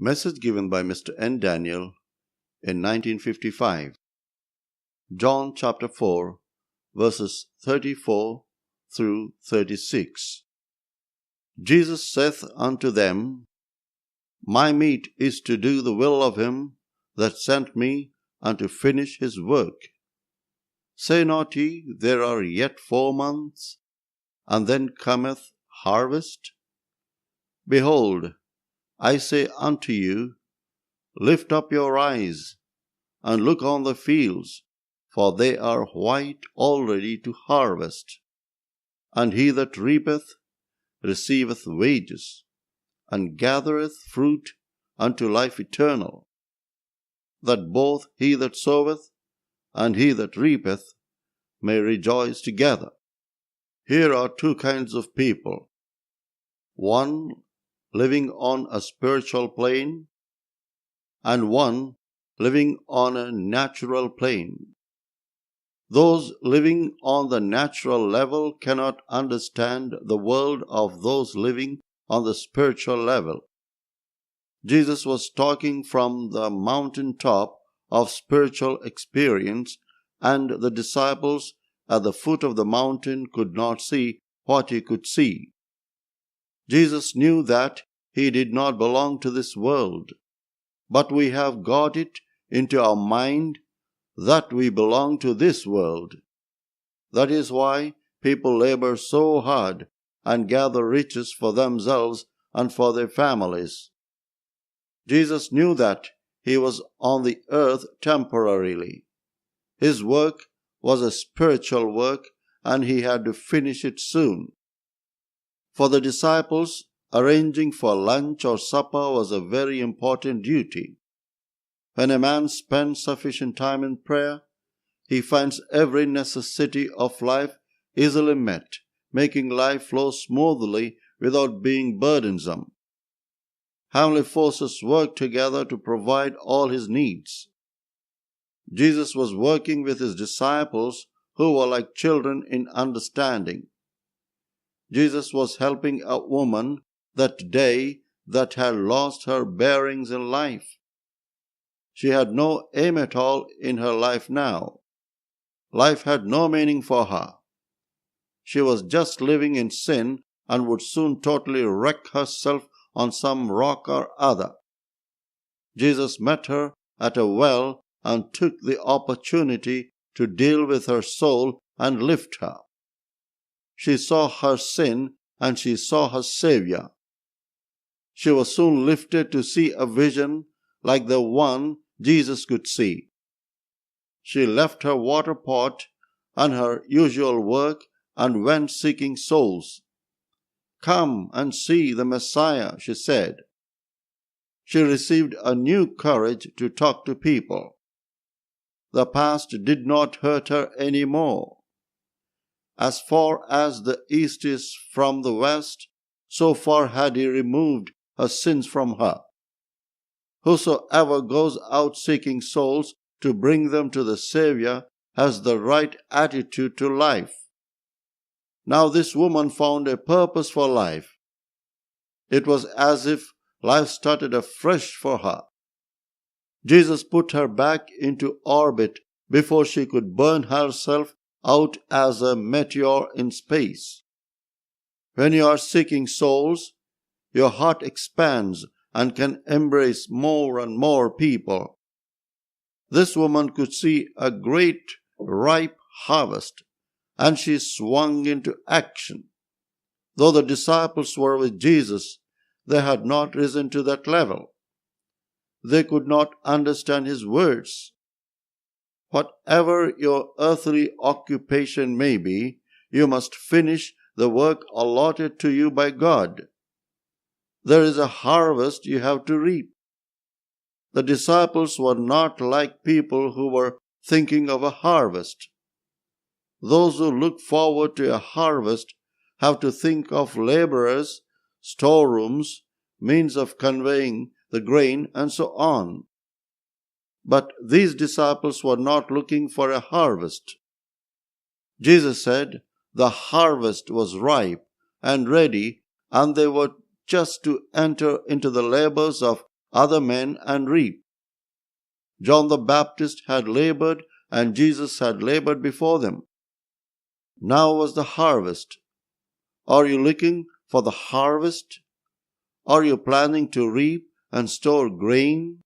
Message given by Mr. N. Daniel in 1955. John chapter 4, verses 34 through 36. Jesus saith unto them, My meat is to do the will of him that sent me, and to finish his work. Say not ye, There are yet 4 months, and then cometh harvest? Behold, I say unto you, Lift up your eyes, and look on the fields, for they are white already to harvest. And he that reapeth receiveth wages, and gathereth fruit unto life eternal, that both he that soweth and he that reapeth may rejoice together. Here are 2 kinds of people. One living on a spiritual plane, and one living on a natural plane. Those living on the natural level cannot understand the world of those living on the spiritual level. Jesus was talking from the mountaintop of spiritual experience, and the disciples at the foot of the mountain could not see what he could see. Jesus knew that he did not belong to this world, but we have got it into our mind that we belong to this world. That is why people labor so hard and gather riches for themselves and for their families. Jesus knew that he was on the earth temporarily. His work was a spiritual work, and he had to finish it soon. For the disciples, arranging for lunch or supper was a very important duty. When a man spends sufficient time in prayer, he finds every necessity of life easily met, making life flow smoothly without being burdensome. Heavenly forces work together to provide all his needs. Jesus was working with his disciples who were like children in understanding. Jesus was helping a woman that day that had lost her bearings in life. She had no aim at all in her life now. Life had no meaning for her. She was just living in sin and would soon totally wreck herself on some rock or other. Jesus met her at a well and took the opportunity to deal with her soul and lift her. She saw her sin and she saw her Savior. She was soon lifted to see a vision like the one Jesus could see. She left her water pot and her usual work and went seeking souls. Come and see the Messiah, she said. She received a new courage to talk to people. The past did not hurt her any more. As far as the east is from the west, so far had he removed her sins from her. Whosoever goes out seeking souls to bring them to the Savior has the right attitude to life. Now this woman found a purpose for life. It was as if life started afresh for her. Jesus put her back into orbit before she could burn herself out as a meteor in space. When you are seeking souls, your heart expands and can embrace more and more people. This woman could see a great ripe harvest, and she swung into action. Though the disciples were with Jesus, they had not risen to that level. They could not understand his words. Whatever your earthly occupation may be, you must finish the work allotted to you by God. There is a harvest you have to reap. The disciples were not like people who were thinking of a harvest. Those who look forward to a harvest have to think of laborers, storerooms, means of conveying the grain, and so on. But these disciples were not looking for a harvest. Jesus said the harvest was ripe and ready, and they were just to enter into the labors of other men and reap. John the Baptist had labored, and Jesus had labored before them. Now was the harvest. Are you looking for the harvest? Are you planning to reap and store grain?